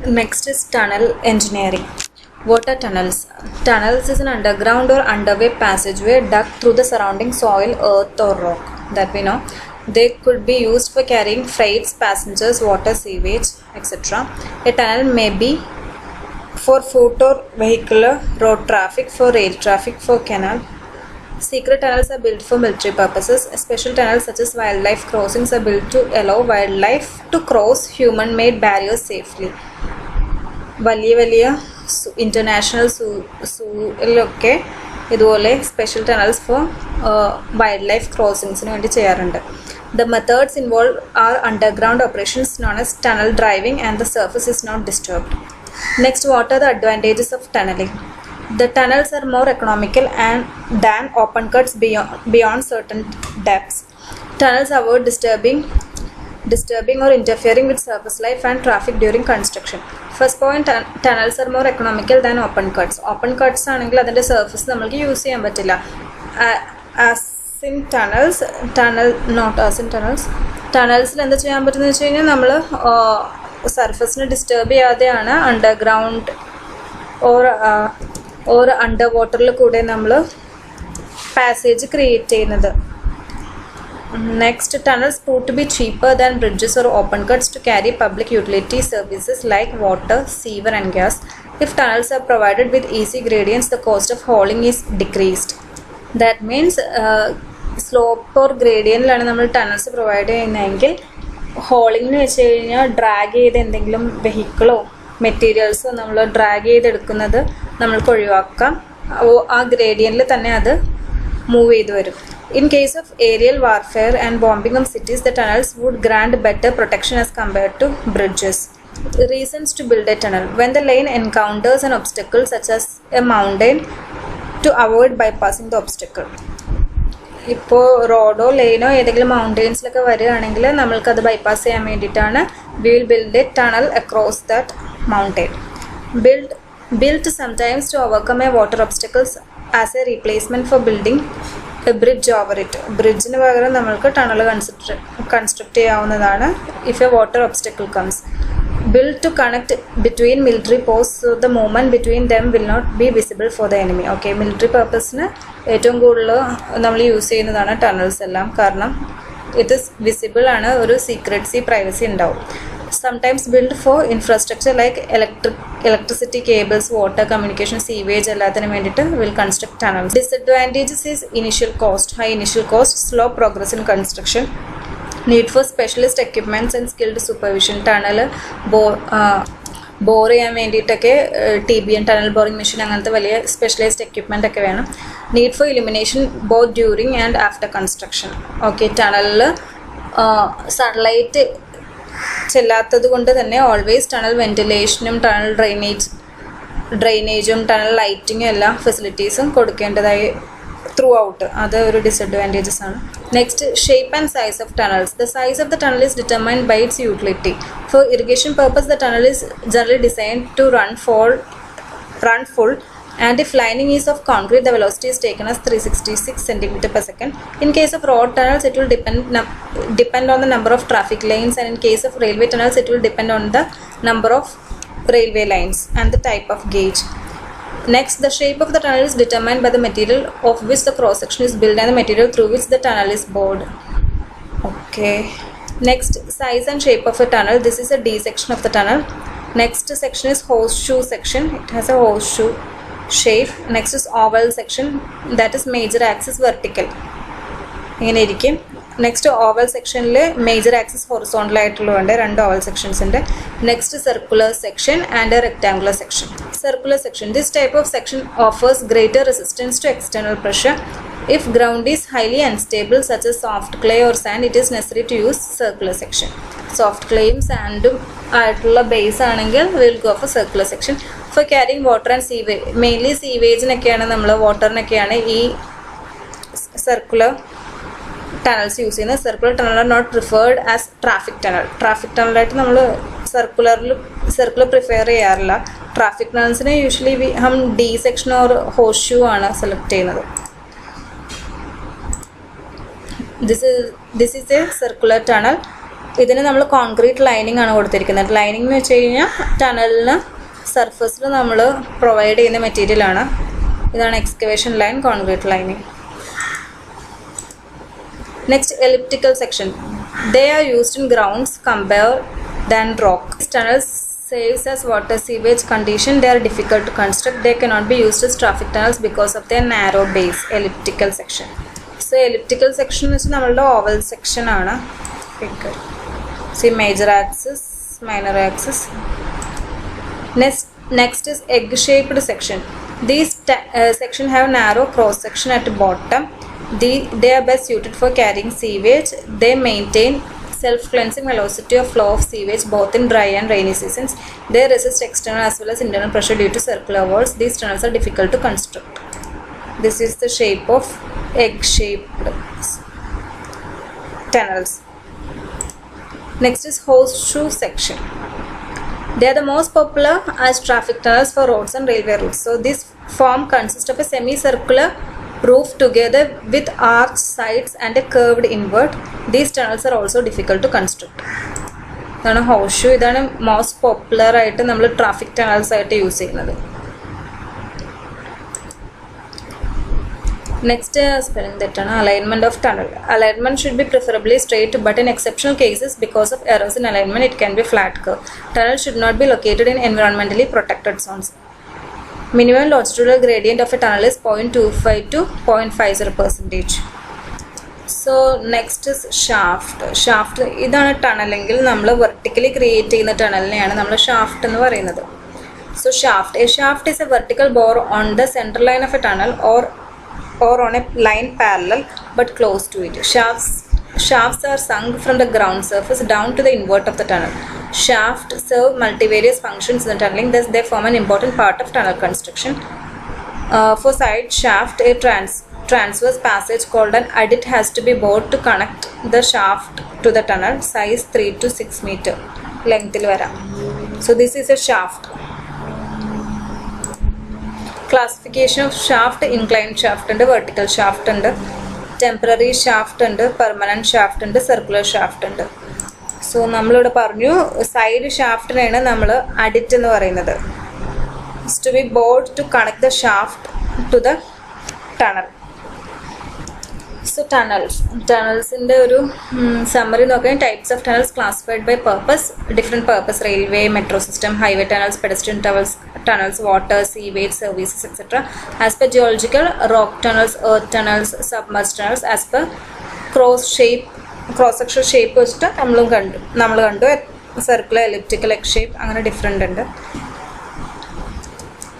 Next is tunnel engineering. What are tunnels? Tunnels is an underground or underway passageway dug through the surrounding soil, earth or rock that we know. They could be used for carrying freights, passengers, water, sewage, etc. A tunnel may be for foot or vehicular road traffic, for rail traffic, for canal. Secret tunnels are built for military purposes. Special tunnels such as wildlife crossings are built to allow wildlife to cross human-made barriers safely. വലിയ international സൂയിലൊക്കെ ഇതുപോലെ special tunnels for wildlife ക്രോസിങ്സിന് വേണ്ടി ചെയ്യാറുണ്ട്. The methods involved are underground operations known as tunnel driving and the surface is not disturbed. Next, what are the advantages of tunneling? The tunnels are more economical than open cuts beyond certain depths. Tunnels avoid disturbing or interfering with surface life and traffic during construction. First point, tunnels are more economical than open cuts. Open cuts ആണെങ്കിൽ അതിൻ്റെ surface നമ്മൾക്ക് use ചെയ്യാൻ പറ്റില്ല. ടണൽസിൽ എന്താ ചെയ്യാൻ പറ്റുന്നത് വെച്ച് കഴിഞ്ഞാൽ നമ്മൾ സർഫസിനെ ഡിസ്റ്റർബ് ചെയ്യാതെയാണ് അണ്ടർഗ്രൗണ്ട് ഓർ അണ്ടർ വാട്ടറിൽ കൂടെ നമ്മൾ പാസേജ് ക്രിയേറ്റ് ചെയ്യുന്നത്. Next, tunnels proved to be cheaper than bridges or open cuts to carry public utility services like water, sewer and gas. If tunnels are provided with easy gradients, the cost of hauling is decreased. That means slope or ഗ്രേഡിയൻറ്റിലാണ് നമ്മൾ tunnels provide ചെയ്യുന്നതെങ്കിൽ ഹോളിങ്ങിന് വെച്ച് കഴിഞ്ഞാൽ drag ചെയ്ത് എന്തെങ്കിലും വെഹിക്കിളോ മെറ്റീരിയൽസോ നമ്മൾ drag ചെയ്തെടുക്കുന്നത് നമ്മൾക്ക് ഒഴിവാക്കാം. ആ ഗ്രേഡിയൻറ്റിൽ തന്നെ അത് മൂവ് ചെയ്ത് വരും. In case of aerial warfare and bombing of cities, the tunnels would grant better protection as compared to bridges. Reasons to build a tunnel. When the lane encounters an obstacle such as a mountain, to avoid bypassing the obstacle. ഇപ്പോൾ റോഡോ ലൈനോ ഏതെങ്കിലും മൗണ്ടെയിൻസിലൊക്കെ വരികയാണെങ്കിൽ നമ്മൾക്കത് bypass ചെയ്യാൻ വേണ്ടിയിട്ടാണ് we will build a tunnel across that mountain. Built sometimes to overcome a water obstacles as a replacement for building a bridge over it. ബ്രിഡ്ജിന് പകരം നമ്മൾക്ക് tunnel construct ചെയ്യാവുന്നതാണ് if a water obstacle comes. Built to connect between military posts so the movement between them will not be visible for the enemy. Okay, military പർപ്പസിന് ഏറ്റവും കൂടുതൽ നമ്മൾ use ചെയ്യുന്നതാണ് tunnels എല്ലാം. കാരണം ഇത് വിസിബിൾ ആണ്, ഒരു സീക്രട്സി പ്രൈവസി ഉണ്ടാവും. Sometimes built for infrastructure like electricity cables, water, communication, sewage എല്ലാത്തിനും വേണ്ടിയിട്ട് will construct tunnels. Disadvantages is initial cost, high initial cost, slow progress in construction, need for specialist equipments and skilled supervision. Tunnel bore ചെയ്യാൻ വേണ്ടിയിട്ടൊക്കെ TBM tunnel boring machine അങ്ങനത്തെ വലിയ specialised equipment ഒക്കെ വേണം. Need for illumination both during and after construction. Okay, ടണലിൽ sunlight ചെല്ലാത്തത് കൊണ്ട് തന്നെ ഓൾവേസ് ടണൽ വെൻറ്റിലേഷനും ടണൽ ഡ്രെയിനേജും ടണൽ ലൈറ്റിങ്ങും എല്ലാ ഫെസിലിറ്റീസും കൊടുക്കേണ്ടതായി ത്രൂ ഔട്ട്. അത് ഒരു ഡിസഡ്വാൻറ്റേജസ് ആണ്. Next, shape and size of tunnels. The size of the tunnel is determined by its utility. For irrigation purpose the tunnel is generally designed to run full, and if lining is of concrete, the velocity is taken as 366 cm per second. In case of road tunnels, it will depend on the number of traffic lanes, and in case of railway tunnels, it will depend on the number of railway lines and the type of gauge. Next, the shape of the tunnel is determined by the material of which the cross section is built and the material through which the tunnel is bored. Okay. Next, size and shape of a tunnel. This is a D section of the tunnel. Next section is horseshoe section. It has a horseshoe shape. Next is oval section, that is major axis vertical. ഇങ്ങനെ ഇരിക്കും. Next oval സെക്ഷനിൽ major axis horizontal ആയിട്ടുള്ളതുണ്ട്, രണ്ട് oval sections ഉണ്ട്. Next circular section and rectangular section. Circular section, this type of section offers greater resistance to external pressure. If ground is highly unstable such as soft clay or sand, it is necessary to use circular section. Soft ക്ലേയും സാൻഡും ആയിട്ടുള്ള base ആണെങ്കിൽ will go for circular section. For carrying water and sewage, mainly സീവേജിനൊക്കെയാണ് നമ്മൾ, വാട്ടറിനൊക്കെയാണ് ഈ circular tunnels use ചെയ്യുന്നത്. Circular tunnel are not preferred as traffic tunnel. Traffic ടണലായിട്ട് നമ്മൾ സർക്കുലർ പ്രിഫെയർ ചെയ്യാറില്ല. ട്രാഫിക് ടണൽസിന് usually hmm D section or horseshoe ആണ് select ചെയ്യുന്നത്. This is a circular tunnel. ഇതിന് നമ്മൾ കോൺക്രീറ്റ് ലൈനിങ് ആണ് കൊടുത്തിരിക്കുന്നത്. ലൈനിങ് എന്ന് വെച്ച് കഴിഞ്ഞാൽ ടണലിന് സർഫസിൽ നമ്മൾ പ്രൊവൈഡ് ചെയ്യുന്ന മെറ്റീരിയലാണ്. ഇതാണ് excavation line, concrete lining. Next elliptical section. They are used in grounds compared than rock. Tunnels saves as water sewage condition. They are difficult to construct. They cannot be used as traffic tunnels because of their narrow base. Elliptical section. So elliptical section is നമ്മളുടെ oval section ആണ്. See major axis, minor axis. Next is egg-shaped section. These section have narrow cross section at the bottom. They are best suited for carrying sewage. They maintain self-cleansing velocity of flow of sewage both in dry and rainy seasons. They resist external as well as internal pressure due to circular walls. These tunnels are difficult to construct. This is the shape of egg-shaped tunnels. Next is horseshoe section. They are the most popular as traffic tunnels for roads and railway routes. So this form consists of a semicircular roof together with arched sides and a curved invert. These tunnels are also difficult to construct. ഇതാണ് horseshoe. ഇതാണ് most popular ആയിട്ട് നമ്മൾ traffic tunnels ആയിട്ട് use ചെയ്യുന്നത്. Next spelling തെറ്റാണ്. Alignment of tunnel. Alignment should be preferably straight, but in exceptional cases because of errors in alignment it can be flat curve. Tunnel should not be located in എൻവയോൺമെന്റലി protected zones. Minimum longitudinal gradient of a tunnel is 0.25 to 0.50%. So next is shaft. Shaft ഇതാണ് ടണലെങ്കിൽ നമ്മൾ vertically create ചെയ്യുന്ന ടണലിനെയാണ് നമ്മൾ shaft എന്ന് പറയുന്നത്. So shaft. A shaft is a vertical bore on the center line of a tunnel or on a line parallel but close to it. Shafts are sunk from the ground surface down to the invert of the tunnel. Shafts serve multivarious functions in the tunneling, thus they form an important part of tunnel construction. For side shaft, a transverse passage called an adit has to be bored to connect the shaft to the tunnel. Size 3 to 6 meter length il varam. So this is a shaft. Classification of shaft: inclined shaft and vertical shaft and temporary shaft and permanent shaft and circular shaft and. So നമ്മളിവിടെ പറഞ്ഞു side ഷാഫ്റ്റിനാണ് നമ്മൾ adit എന്ന് പറയുന്നത്. To be bored to connect the shaft to the tunnel. So ടണൽസിൻ്റെ ഒരു summary നോക്കുകയാണെങ്കിൽ types of tunnels classified by purpose. Different purpose: railway, metro system, highway tunnels, pedestrian tunnels, water, sewage services etcetera. As per geological, rock tunnels, earth tunnels, submerge tunnels. As per cross section shape വെച്ചിട്ട് നമ്മൾ കണ്ടു circular, elliptical, egg shape, അങ്ങനെ different ഉണ്ട്.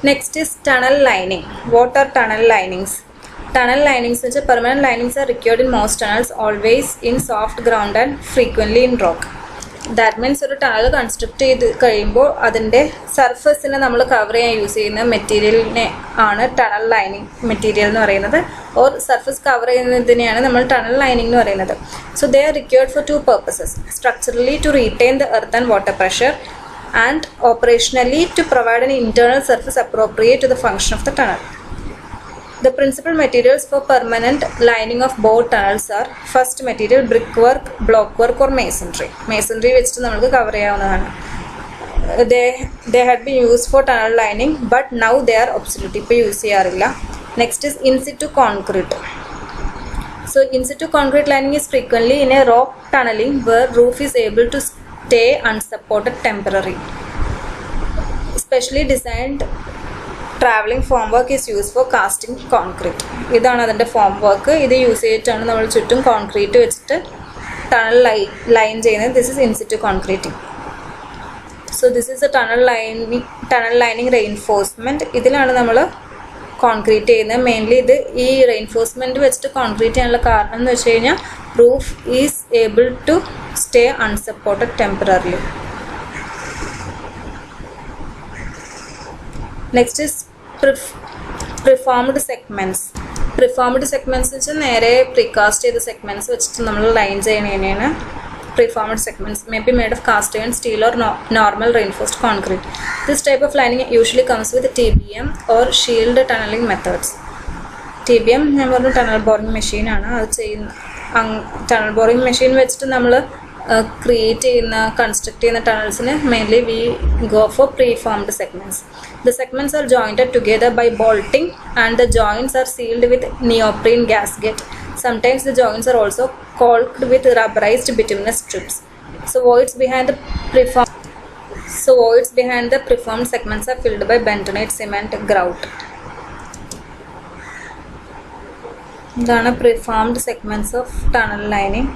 Next is tunnel lining. What are tunnel linings? Tunnel linings എന്ന് വെച്ചാൽ permanent linings are required in most tunnels, always in soft ground and frequently in rock. That means ഒരു tunnel construct ചെയ്ത് കഴിയുമ്പോൾ അതിൻ്റെ സർഫസിനെ നമ്മൾ cover ചെയ്യാൻ use ചെയ്യുന്ന മെറ്റീരിയലിനെ ആണ് ടണൽ ലൈനിങ് മെറ്റീരിയൽ എന്ന് പറയുന്നത്. ഓർ സർഫസ് കവർ ചെയ്യുന്നതിനെയാണ് നമ്മൾ ടണൽ ലൈനിങ് എന്ന് പറയുന്നത്. So they are required for two purposes: structurally to retain the earth and water pressure, and operationally to provide an internal surface appropriate to the function of the tunnel. The principal materials for permanent lining of both tunnels are: first material, brickwork, blockwork or masonry. Masonry വെച്ചിട്ട് നമുക്ക് cover ചെയ്യാവുന്നതാണ്. They had been used for tunnel lining but now they are obsolete. ഇപ്പോൾ use ചെയ്യാറില്ല. Next is in situ concrete. So in situ concrete lining is frequently in a rock tunneling where roof is able to stay unsupported temporarily. Specially designed traveling formwork is used for casting concrete. ഇതാണ് അതിൻ്റെ form work. ഇത് use ചെയ്തിട്ടാണ് നമ്മൾ ചുറ്റും concrete വെച്ചിട്ട് tunnel line ചെയ്യുന്നത്. This is in situ concreting. So this is A tunnel lining reinforcement. ഇതിലാണ് നമ്മൾ കോൺക്രീറ്റ് ചെയ്യുന്നത്. മെയിൻലി ഇത് ഈ റെയിൻഫോഴ്സ്മെൻറ്റ് വെച്ചിട്ട് കോൺക്രീറ്റ് ചെയ്യാനുള്ള കാരണം എന്ന് വെച്ച് കഴിഞ്ഞാൽ roof is able to stay unsupported temporarily. Next is preformed segments. Preformed segments എന്ന് വെച്ചാൽ നേരെ പ്രീകാസ്റ്റ് ചെയ്ത സെഗ്മെൻറ്റ്സ് വെച്ചിട്ട് നമ്മൾ ലൈൻ ചെയ്യണേനെയാണ് preformed segments. May be made of cast iron, steel or normal reinforced concrete. This type of lining usually comes with TBM or shield tunneling methods. TBM നമ്മൾ tunnel boring machine ആണ്. അത് ചെയ്യുന്ന tunnel boring machine വെച്ചിട്ട് നമ്മൾ create ചെയ്യുന്ന construct ചെയ്യുന്ന tunnelsന് mainly we go for preformed segments. The segments are jointed together by bolting and the joints are sealed with neoprene gasket. Sometimes the joints are also caulked with rubberized bituminous strips. So voids behind the preformed segments are filled by bentonite cement grout. ഇതാണ് preformed segments of tunnel lining.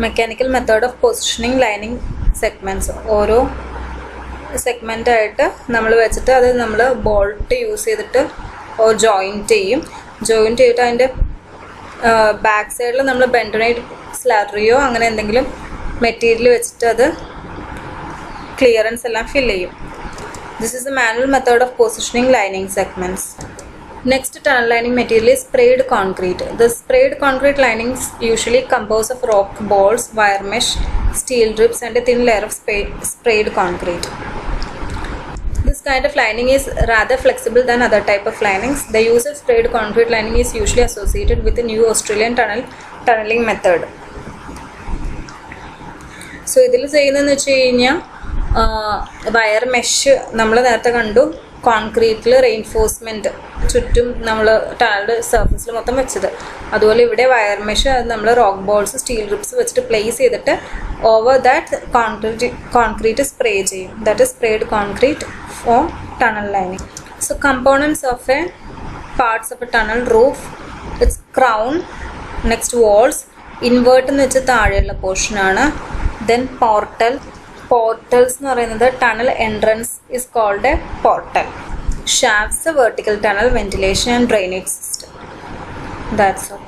Mechanical method of positioning lining segments. ഓരോ segment ആയിട്ട് നമ്മൾ വെച്ചിട്ട് അത് നമ്മൾ bolt use ചെയ്തിട്ട് joint ചെയ്തിട്ട് അതിൻ്റെ ബാക്ക് സൈഡിൽ നമ്മൾ ബെൻഡനൈറ്റ് സ്ലാറ്ററിയോ അങ്ങനെ എന്തെങ്കിലും മെറ്റീരിയൽ വെച്ചിട്ട് അത് ക്ലിയറൻസ് എല്ലാം ഫില്ല് ചെയ്യും. This is a manual method of positioning lining segments. Next tunnel lining material is sprayed concrete. The sprayed concrete linings usually compose of rock balls, wire mesh, steel drips and a thin layer of sprayed concrete. This kind of lining is rather flexible than other type of linings. The use of sprayed concrete lining is usually associated with the new Australian tunneling method. So ഇതിൽ ചെയ്യുന്നതെന്ന് വെച്ച് കഴിഞ്ഞാൽ wire mesh നമ്മൾ നേരത്തെ കണ്ടു, കോൺക്രീറ്റിൽ reinforcement ചുറ്റും നമ്മൾ ടണലിൻ്റെ സർഫസിൽ മൊത്തം വെച്ചത്. അതുപോലെ ഇവിടെ വയർ മെഷ് അത് നമ്മൾ റോക്ക് ബോൾസ് സ്റ്റീൽ റിപ്സ് വെച്ചിട്ട് പ്ലേസ് ചെയ്തിട്ട് ഓവർ ദാറ്റ് കോൺക്രീറ്റ് സ്പ്രേ ചെയ്യും. That is sprayed concrete for tunnel lining. So components of a parts of a tunnel roof, it's crown, next walls, invert എന്ന് വെച്ചാൽ താഴെയുള്ള പോർഷനാണ്. Then portals എന്ന് പറയുന്നത് tunnel entrance is called a portal. Shafts, vertical tunnel, ventilation and drainage system. That's all.